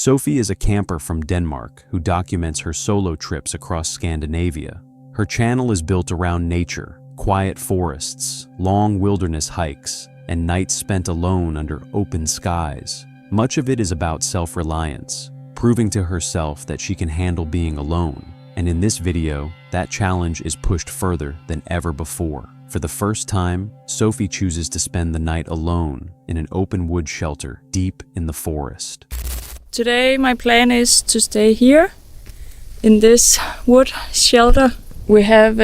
Sophie is a camper from Denmark who documents her solo trips across Scandinavia. Her channel is built around nature, quiet forests, long wilderness hikes, and nights spent alone under open skies. Much of it is about self-reliance, proving to herself that she can handle being alone. And in this video, that challenge is pushed further than ever before. For the first time, Sophie chooses to spend the night alone in an open wood shelter deep in the forest. Today my plan is to stay here in this wood shelter. We have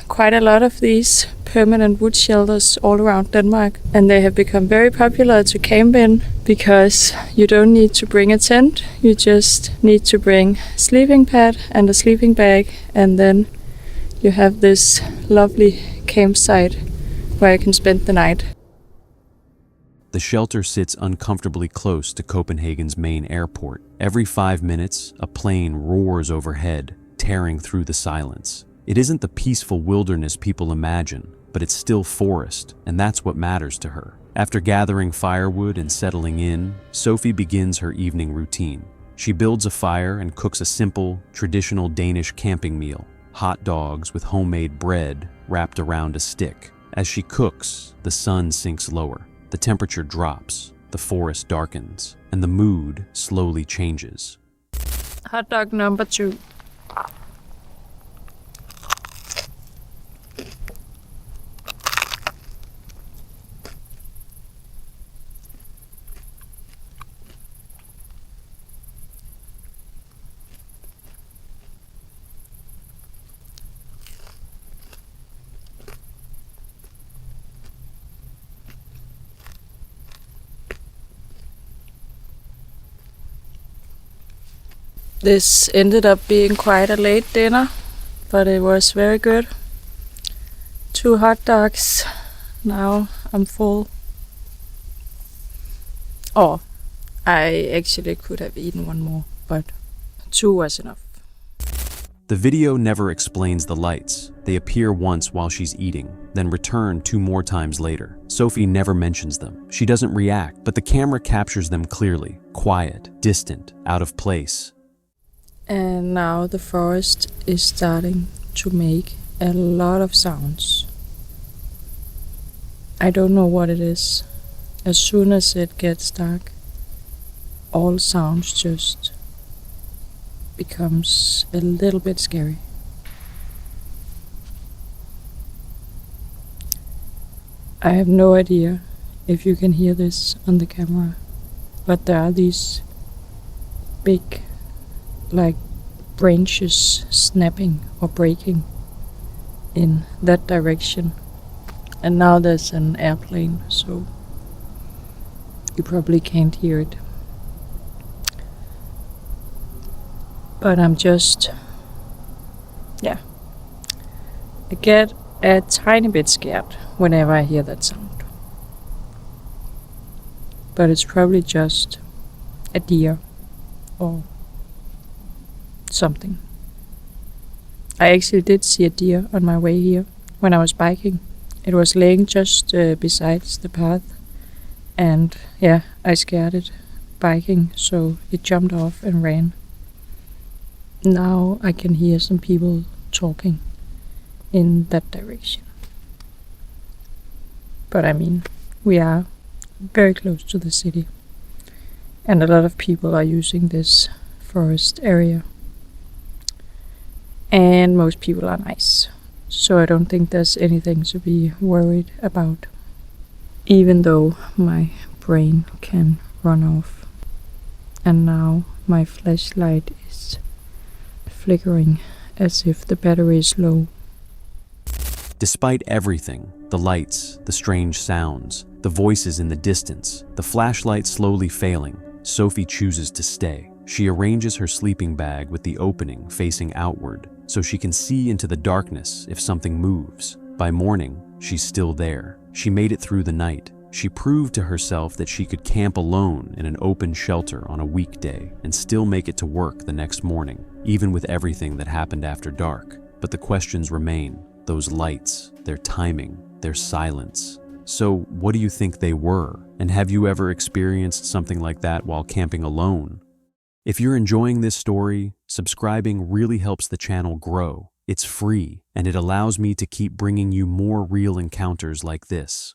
quite a lot of these permanent wood shelters all around Denmark, and they have become very popular to camp in because you don't need to bring a tent, you just need to bring a sleeping pad and a sleeping bag, and then you have this lovely campsite where you can spend the night. The shelter sits uncomfortably close to Copenhagen's main airport. Every 5 minutes, a plane roars overhead, tearing through the silence. It isn't the peaceful wilderness people imagine, but it's still forest, and that's what matters to her. After gathering firewood and settling in, Sophie begins her evening routine. She builds a fire and cooks a simple, traditional Danish camping meal: hot dogs with homemade bread wrapped around a stick. As she cooks, the sun sinks lower. The temperature drops, the forest darkens, and the mood slowly changes. Hot dog number 2. This ended up being quite a late dinner, but it was very good. 2 hot dogs. Now I'm full. Oh, I actually could have eaten one more, but 2 was enough. The video never explains the lights. They appear once while she's eating, then return 2 more times later. Sophie never mentions them. She doesn't react, but the camera captures them clearly. Quiet, distant, out of place. And now the forest is starting to make a lot of sounds. I don't know what it is. As soon as it gets dark, all sounds just becomes a little bit scary. I have no idea if you can hear this on the camera, but there are these big like branches snapping or breaking in that direction. And now there's an airplane, so you probably can't hear it. But I'm just, I get a tiny bit scared whenever I hear that sound. But it's probably just a deer or something. I actually did see a deer on my way here when I was biking. It was laying just besides the path, and I scared it biking, so it jumped off and ran. Now I can hear some people talking in that direction. But I mean, we are very close to the city, and a lot of people are using this forest area. And most people are nice, so I don't think there's anything to be worried about, even though my brain can run off. And now my flashlight is flickering as if the battery is low. Despite everything, the lights, the strange sounds, the voices in the distance, the flashlight slowly failing, Sophie chooses to stay. She arranges her sleeping bag with the opening facing outward, so she can see into the darkness if something moves. By morning, she's still there. She made it through the night. She proved to herself that she could camp alone in an open shelter on a weekday and still make it to work the next morning, even with everything that happened after dark. But the questions remain. Those lights, their timing, their silence. So what do you think they were? And have you ever experienced something like that while camping alone? If you're enjoying this story, subscribing really helps the channel grow. It's free, and it allows me to keep bringing you more real encounters like this.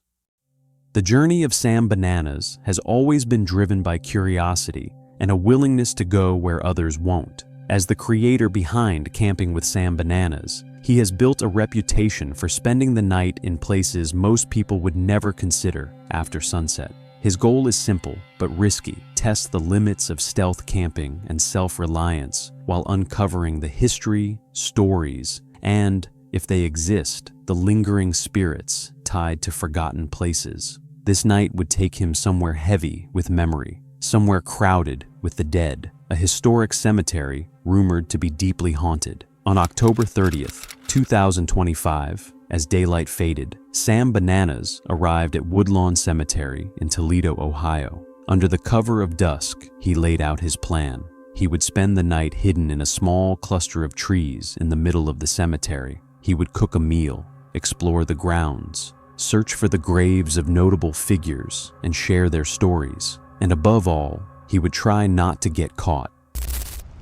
The journey of Sam Bananas has always been driven by curiosity and a willingness to go where others won't. As the creator behind Camping with Sam Bananas, he has built a reputation for spending the night in places most people would never consider after sunset. His goal is simple but risky: test the limits of stealth camping and self-reliance while uncovering the history, stories, and, if they exist, the lingering spirits tied to forgotten places. This night would take him somewhere heavy with memory, somewhere crowded with the dead, a historic cemetery rumored to be deeply haunted. On October 30th, 2025, as daylight faded, Sam Bananas arrived at Woodlawn Cemetery in Toledo, Ohio. Under the cover of dusk, he laid out his plan. He would spend the night hidden in a small cluster of trees in the middle of the cemetery. He would cook a meal, explore the grounds, search for the graves of notable figures, and share their stories. And above all, he would try not to get caught.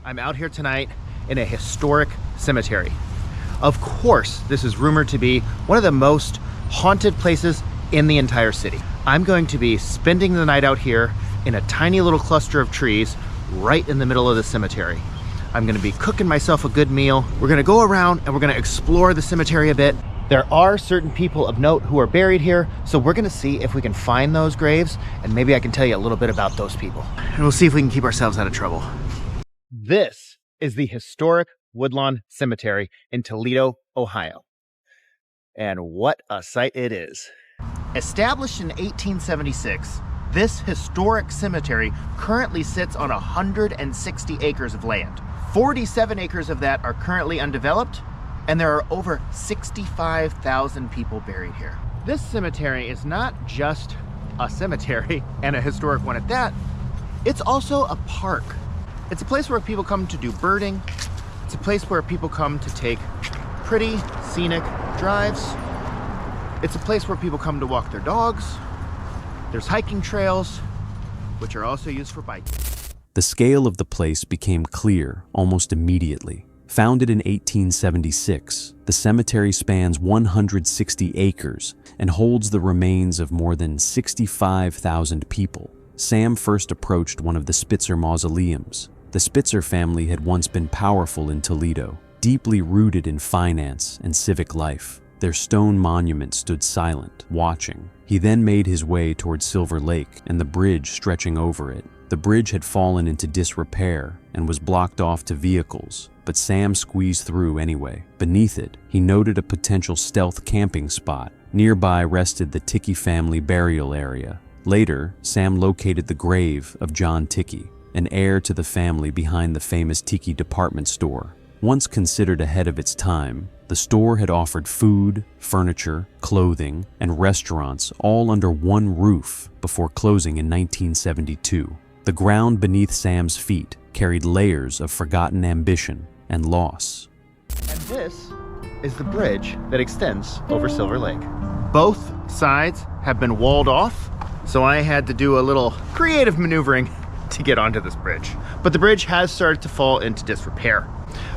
I'm out here tonight in a historic cemetery. Of course, this is rumored to be one of the most haunted places in the entire city. I'm going to be spending the night out here in a tiny little cluster of trees right in the middle of the cemetery. I'm gonna be cooking myself a good meal. We're gonna go around and we're gonna explore the cemetery a bit. There are certain people of note who are buried here, so we're gonna see if we can find those graves, and maybe I can tell you a little bit about those people. And we'll see if we can keep ourselves out of trouble. This is the historic Woodlawn Cemetery in Toledo, Ohio. And what a sight it is. Established in 1876, this historic cemetery currently sits on 160 acres of land. 47 acres of that are currently undeveloped, and there are over 65,000 people buried here. This cemetery is not just a cemetery, and a historic one at that, it's also a park. It's a place where people come to do birding. It's a place where people come to take pretty scenic drives. It's a place where people come to walk their dogs. There's hiking trails, which are also used for biking. The scale of the place became clear almost immediately. Founded in 1876, the cemetery spans 160 acres and holds the remains of more than 65,000 people. Sam first approached one of the Spitzer mausoleums. The Spitzer family had once been powerful in Toledo, deeply rooted in finance and civic life. Their stone monument stood silent, watching. He then made his way toward Silver Lake and the bridge stretching over it. The bridge had fallen into disrepair and was blocked off to vehicles, but Sam squeezed through anyway. Beneath it, he noted a potential stealth camping spot. Nearby rested the Ticky family burial area. Later, Sam located the grave of John Ticky, an heir to the family behind the famous Tiki department store. Once considered ahead of its time, the store had offered food, furniture, clothing, and restaurants all under one roof before closing in 1972. The ground beneath Sam's feet carried layers of forgotten ambition and loss. And this is the bridge that extends over Silver Lake. Both sides have been walled off, so I had to do a little creative maneuvering to get onto this bridge. But the bridge has started to fall into disrepair.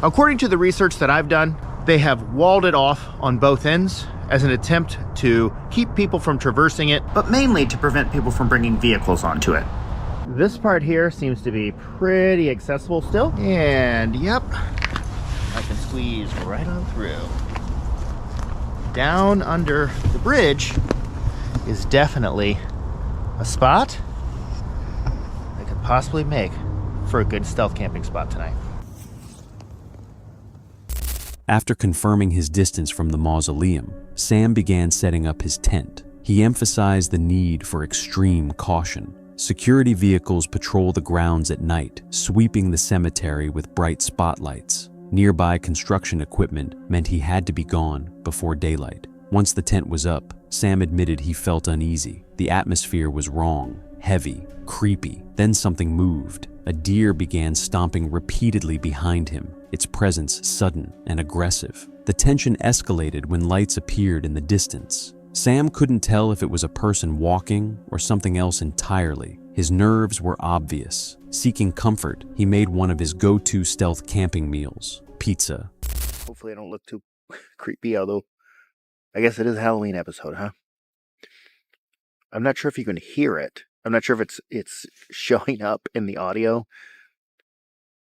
According to the research that I've done, they have walled it off on both ends as an attempt to keep people from traversing it, but mainly to prevent people from bringing vehicles onto it. This part here seems to be pretty accessible still, and yep, I can squeeze right on through. Down under the bridge is definitely a spot I could possibly make for a good stealth camping spot tonight. After confirming his distance from the mausoleum, Sam began setting up his tent. He emphasized the need for extreme caution. Security vehicles patrol the grounds at night, sweeping the cemetery with bright spotlights. Nearby construction equipment meant he had to be gone before daylight. Once the tent was up, Sam admitted he felt uneasy. The atmosphere was wrong, heavy, creepy. Then something moved. A deer began stomping repeatedly behind him, its presence sudden and aggressive. The tension escalated when lights appeared in the distance. Sam couldn't tell if it was a person walking or something else entirely. His nerves were obvious. Seeking comfort, he made one of his go-to stealth camping meals, pizza. Hopefully I don't look too creepy, although I guess it is a Halloween episode, huh? I'm not sure if you can hear it. I'm not sure if it's showing up in the audio,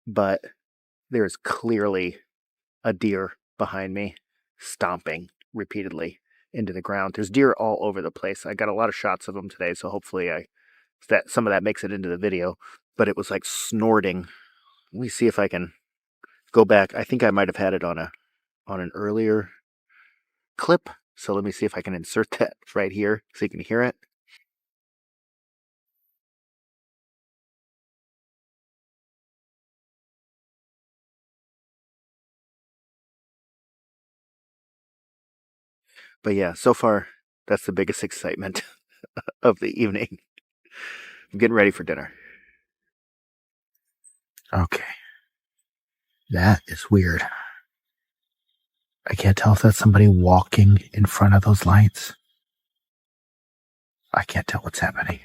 but there is clearly a deer behind me stomping repeatedly into the ground. There's deer all over the place. I got a lot of shots of them today, so hopefully some of that makes it into the video, but it was like snorting. Let me see if I can go back. I think I might have had it on an earlier clip, so let me see if I can insert that right here so you can hear it. But yeah, so far, that's the biggest excitement of the evening. I'm getting ready for dinner. Okay. That is weird. I can't tell if that's somebody walking in front of those lights. I can't tell what's happening.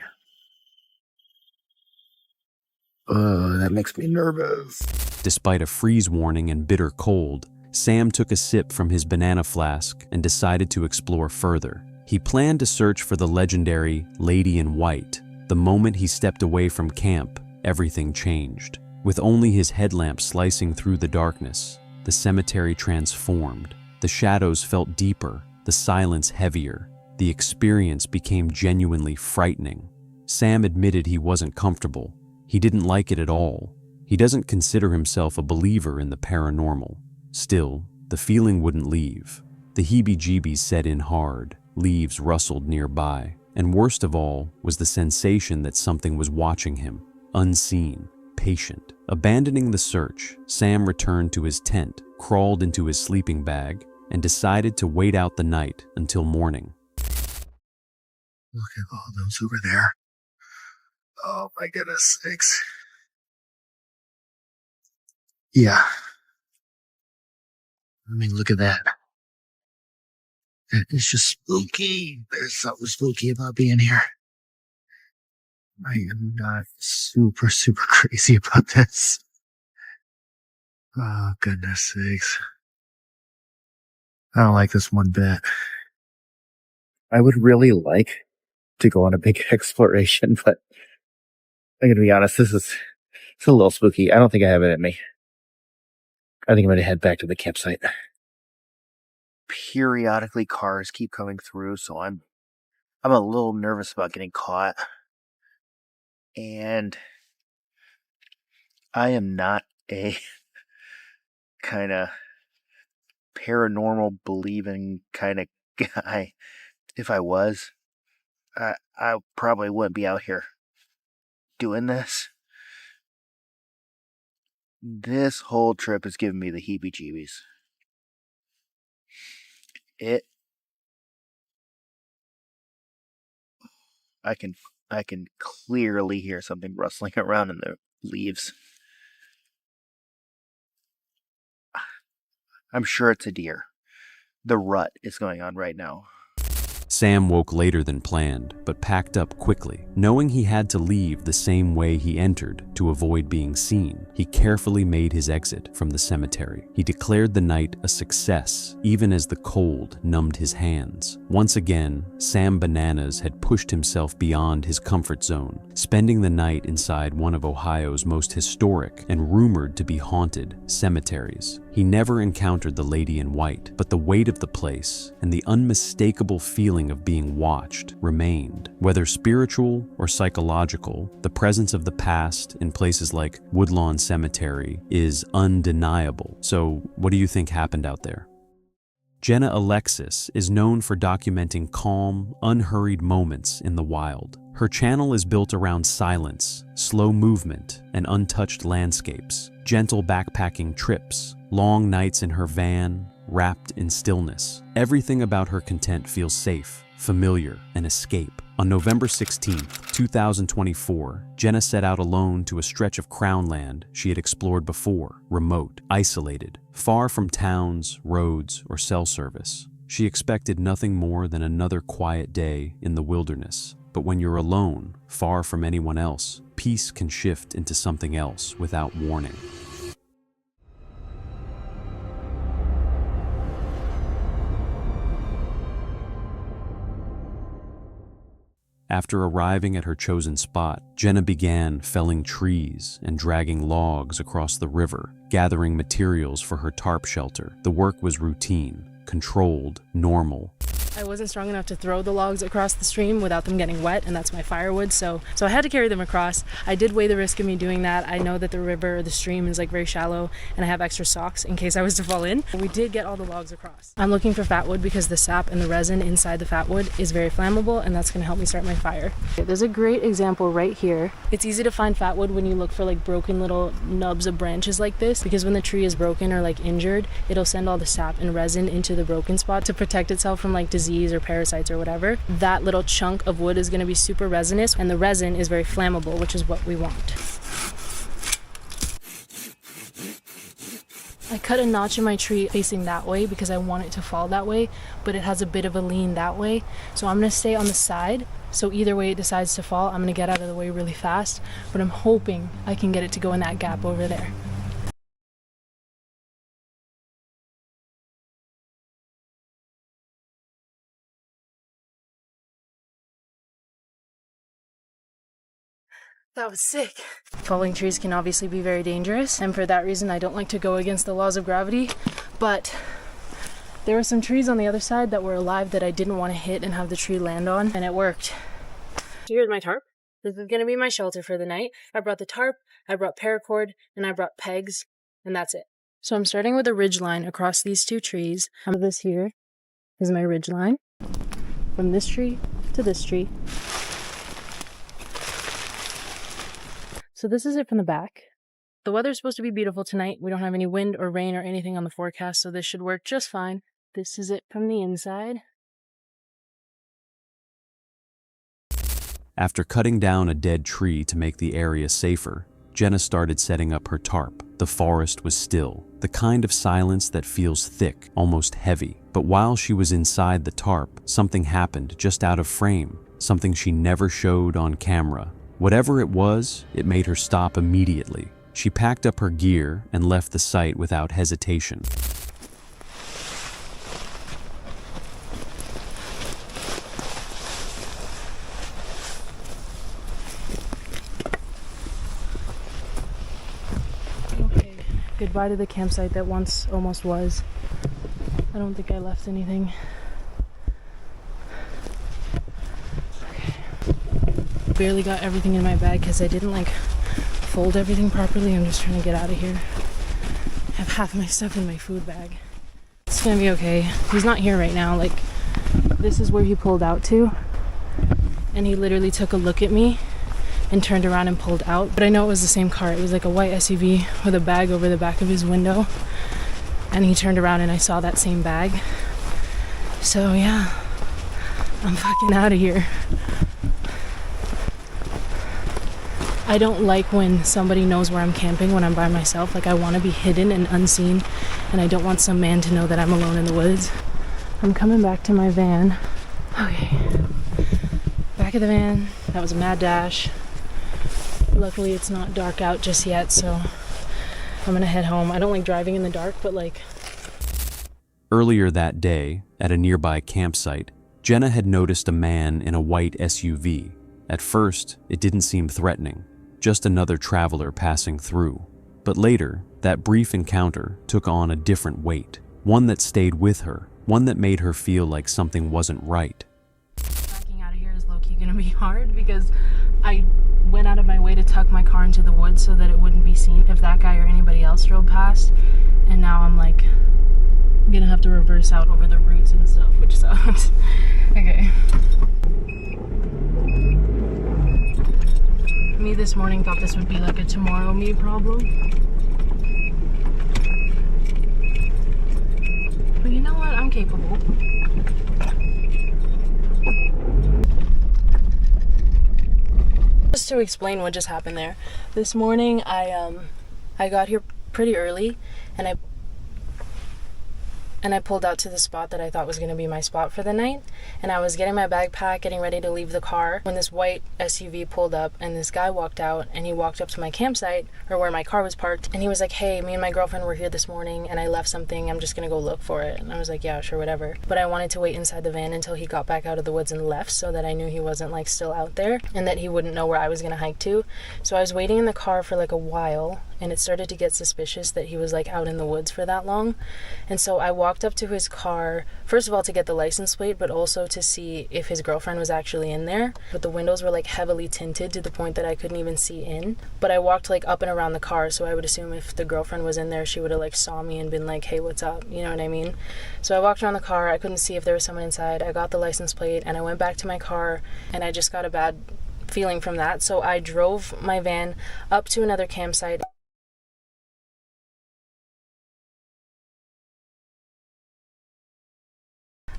That makes me nervous. Despite a freeze warning and bitter cold, Sam took a sip from his banana flask and decided to explore further. He planned to search for the legendary Lady in White. The moment he stepped away from camp, everything changed. With only his headlamp slicing through the darkness, the cemetery transformed. The shadows felt deeper, the silence heavier. The experience became genuinely frightening. Sam admitted he wasn't comfortable. He didn't like it at all. He doesn't consider himself a believer in the paranormal. Still, the feeling wouldn't leave. The heebie-jeebies set in hard, leaves rustled nearby, and worst of all was the sensation that something was watching him, unseen, patient. Abandoning the search, Sam returned to his tent, crawled into his sleeping bag, and decided to wait out the night until morning. Look at all those over there. Oh my goodness sakes. Yeah. I mean, look at that. It's just spooky. There's something spooky about being here. I am not super crazy about this. Oh, goodness sakes. I don't like this one bit. I would really like to go on a big exploration, but I'm going to be honest, it's a little spooky. I don't think I have it in me. I think I'm going to head back to the campsite. Periodically, cars keep coming through, so I'm a little nervous about getting caught. And I am not a kind of paranormal believing kind of guy. If I was, I probably wouldn't be out here doing this. This whole trip is giving me the heebie-jeebies. I can clearly hear something rustling around in the leaves. I'm sure it's a deer. The rut is going on right now. Sam woke later than planned, but packed up quickly. Knowing he had to leave the same way he entered to avoid being seen, he carefully made his exit from the cemetery. He declared the night a success, even as the cold numbed his hands. Once again, Sam Bananas had pushed himself beyond his comfort zone, spending the night inside one of Ohio's most historic and rumored to be haunted cemeteries. He never encountered the Lady in White, but the weight of the place and the unmistakable feeling of being watched remained. Whether spiritual or psychological, the presence of the past in places like Woodlawn Cemetery is undeniable. So, what do you think happened out there? Jenna Alexis is known for documenting calm, unhurried moments in the wild. Her channel is built around silence, slow movement, and untouched landscapes, gentle backpacking trips, long nights in her van, wrapped in stillness. Everything about her content feels safe, familiar, and escape. On November 16, 2024, Jenna set out alone to a stretch of crown land she had explored before, remote, isolated, far from towns, roads, or cell service. She expected nothing more than another quiet day in the wilderness. But when you're alone, far from anyone else, peace can shift into something else without warning. After arriving at her chosen spot, Jenna began felling trees and dragging logs across the river, gathering materials for her tarp shelter. The work was routine, controlled, normal. I wasn't strong enough to throw the logs across the stream without them getting wet, and that's my firewood, so I had to carry them across. I did weigh the risk of me doing that. I know that the river or the stream is like very shallow, and I have extra socks in case I was to fall in. We did get all the logs across. I'm looking for fat wood because the sap and the resin inside the fat wood is very flammable, and that's going to help me start my fire. There's a great example right here. It's easy to find fat wood when you look for like broken little nubs of branches like this, because when the tree is broken or like injured, it'll send all the sap and resin into the broken spot to protect itself from like disease or parasites or whatever. That little chunk of wood is going to be super resinous, and the resin is very flammable, which is what we want. I cut a notch in my tree facing that way because I want it to fall that way, but it has a bit of a lean that way. So I'm going to stay on the side. So either way it decides to fall, I'm going to get out of the way really fast, but I'm hoping I can get it to go in that gap over there. That was sick. Falling trees can obviously be very dangerous, and for that reason I don't like to go against the laws of gravity, but there were some trees on the other side that were alive that I didn't want to hit and have the tree land on, and it worked. Here's my tarp. This is going to be my shelter for the night. I brought the tarp, I brought paracord, and I brought pegs, and that's it. So I'm starting with a ridge line across these two trees. This here is my ridge line from this tree to this tree. So this is it from the back. The weather's supposed to be beautiful tonight. We don't have any wind or rain or anything on the forecast, so this should work just fine. This is it from the inside. After cutting down a dead tree to make the area safer, Jenna started setting up her tarp. The forest was still, the kind of silence that feels thick, almost heavy. But while she was inside the tarp, something happened just out of frame, something she never showed on camera. Whatever it was, it made her stop immediately. She packed up her gear and left the site without hesitation. Okay, goodbye to the campsite that once almost was. I don't think I left anything. Barely got everything in my bag because I didn't like fold everything properly. I'm just trying to get out of here. I have half my stuff in my food bag. It's gonna be okay. He's not here right now. Like, this is where he pulled out to, and he literally took a look at me and turned around and pulled out. But I know it was the same car. It was like a white SUV with a bag over the back of his window, and he turned around and I saw that same bag. So yeah, I'm fucking out of here. I don't like when somebody knows where I'm camping when I'm by myself. Like, I want to be hidden and unseen, and I don't want some man to know that I'm alone in the woods. I'm coming back to my van. Okay, back of the van. That was a mad dash. Luckily it's not dark out just yet, so I'm gonna head home. I don't like driving in the dark, but like... Earlier that day, at a nearby campsite, Jenna had noticed a man in a white SUV. At first, it didn't seem threatening, just another traveler passing through. But later, that brief encounter took on a different weight, one that stayed with her, one that made her feel like something wasn't right. Backing out of here is low-key gonna be hard because I went out of my way to tuck my car into the woods so that it wouldn't be seen if that guy or anybody else drove past, and now I'm like gonna have to reverse out over the roots and stuff, which sucks. Okay. Me this morning thought this would be like a tomorrow me problem. But you know what? I'm capable. Just to explain what just happened there. This morning I got here pretty early, and and I pulled out to the spot that I thought was going to be my spot for the night. And I was getting my backpack, getting ready to leave the car, when this white SUV pulled up and this guy walked out, and he walked up to my campsite, or where my car was parked, and he was like, hey, me and my girlfriend were here this morning and I left something, I'm just going to go look for it. And I was like, yeah, sure, whatever. But I wanted to wait inside the van until he got back out of the woods and left, so that I knew he wasn't like still out there and that he wouldn't know where I was going to hike to. So I was waiting in the car for like a while, and it started to get suspicious that he was like out in the woods for that long. And so I walked up to his car, first of all to get the license plate, but also to see if his girlfriend was actually in there. But the windows were like heavily tinted to the point that I couldn't even see in. But I walked like up and around the car, so I would assume if the girlfriend was in there, she would have like saw me and been like, hey, what's up? You know what I mean? So I walked around the car, I couldn't see if there was someone inside. I got the license plate and I went back to my car, and I just got a bad feeling from that. So I drove my van up to another campsite.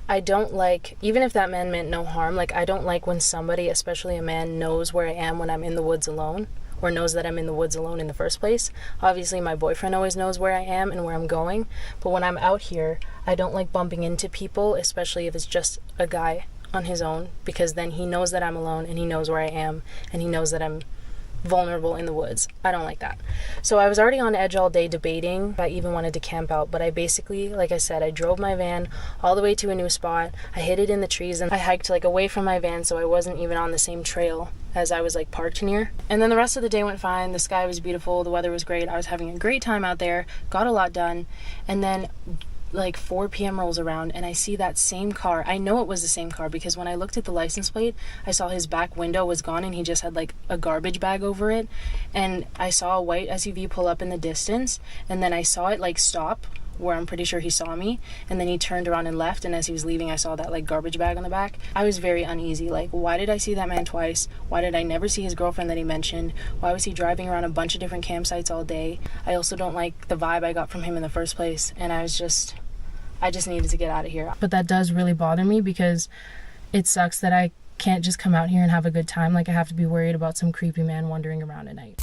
I don't like, even if that man meant no harm, like I don't like when somebody, especially a man, knows where I am when I'm in the woods alone, or knows that I'm in the woods alone in the first place. Obviously my boyfriend always knows where I am and where I'm going, but when I'm out here, I don't like bumping into people, especially if it's just a guy on his own, because then he knows that I'm alone and he knows where I am and he knows that I'm vulnerable in the woods. I don't like that. So I was already on edge all day debating if I even wanted to camp out, but I basically, like I said, I drove my van all the way to a new spot. I hid it in the trees and I hiked like away from my van, so I wasn't even on the same trail as I was like parked near. And then the rest of the day went fine. The sky was beautiful, the weather was great, I was having a great time out there, got a lot done. And then like 4 p.m. rolls around and I see that same car. I know it was the same car because when I looked at the license plate, I saw his back window was gone and he just had like a garbage bag over it. And I saw a white SUV pull up in the distance, and then I saw it like stop where I'm pretty sure he saw me, and then he turned around and left, and as he was leaving I saw that like garbage bag on the back. I was very uneasy, like why did I see that man twice? Why did I never see his girlfriend that he mentioned? Why was he driving around a bunch of different campsites all day? I also don't like the vibe I got from him in the first place, and I just needed to get out of here. But that does really bother me because it sucks that I can't just come out here and have a good time. Like I have to be worried about some creepy man wandering around at night.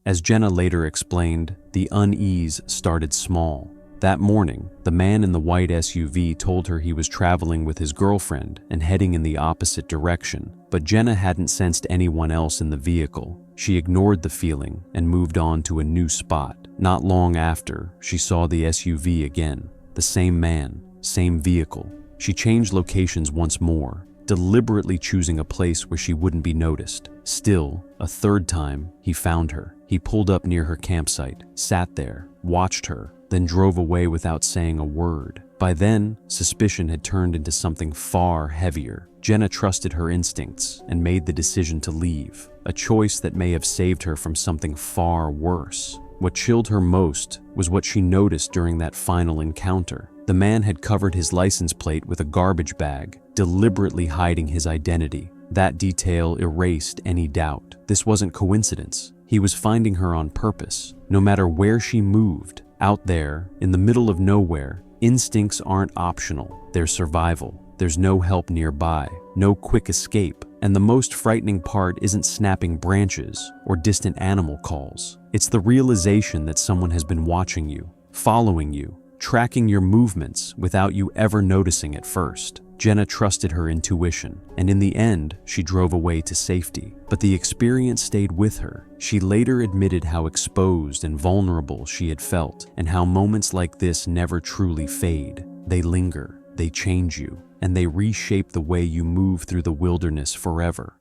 As Jenna later explained, the unease started small. That morning, the man in the white SUV told her he was traveling with his girlfriend and heading in the opposite direction, but Jenna hadn't sensed anyone else in the vehicle. She ignored the feeling and moved on to a new spot. Not long after, she saw the SUV again. The same man, same vehicle. She changed locations once more, deliberately choosing a place where she wouldn't be noticed. Still, a third time, he found her. He pulled up near her campsite, sat there, watched her, then drove away without saying a word. By then, suspicion had turned into something far heavier. Jenna trusted her instincts and made the decision to leave, a choice that may have saved her from something far worse. What chilled her most was what she noticed during that final encounter. The man had covered his license plate with a garbage bag, deliberately hiding his identity. That detail erased any doubt. This wasn't coincidence. He was finding her on purpose. No matter where she moved, out there, in the middle of nowhere, instincts aren't optional. They're survival. There's no help nearby, no quick escape. And the most frightening part isn't snapping branches or distant animal calls. It's the realization that someone has been watching you, following you, tracking your movements without you ever noticing at first. Jenna trusted her intuition, and in the end, she drove away to safety. But the experience stayed with her. She later admitted how exposed and vulnerable she had felt, and how moments like this never truly fade. They linger, they change you, and they reshape the way you move through the wilderness forever.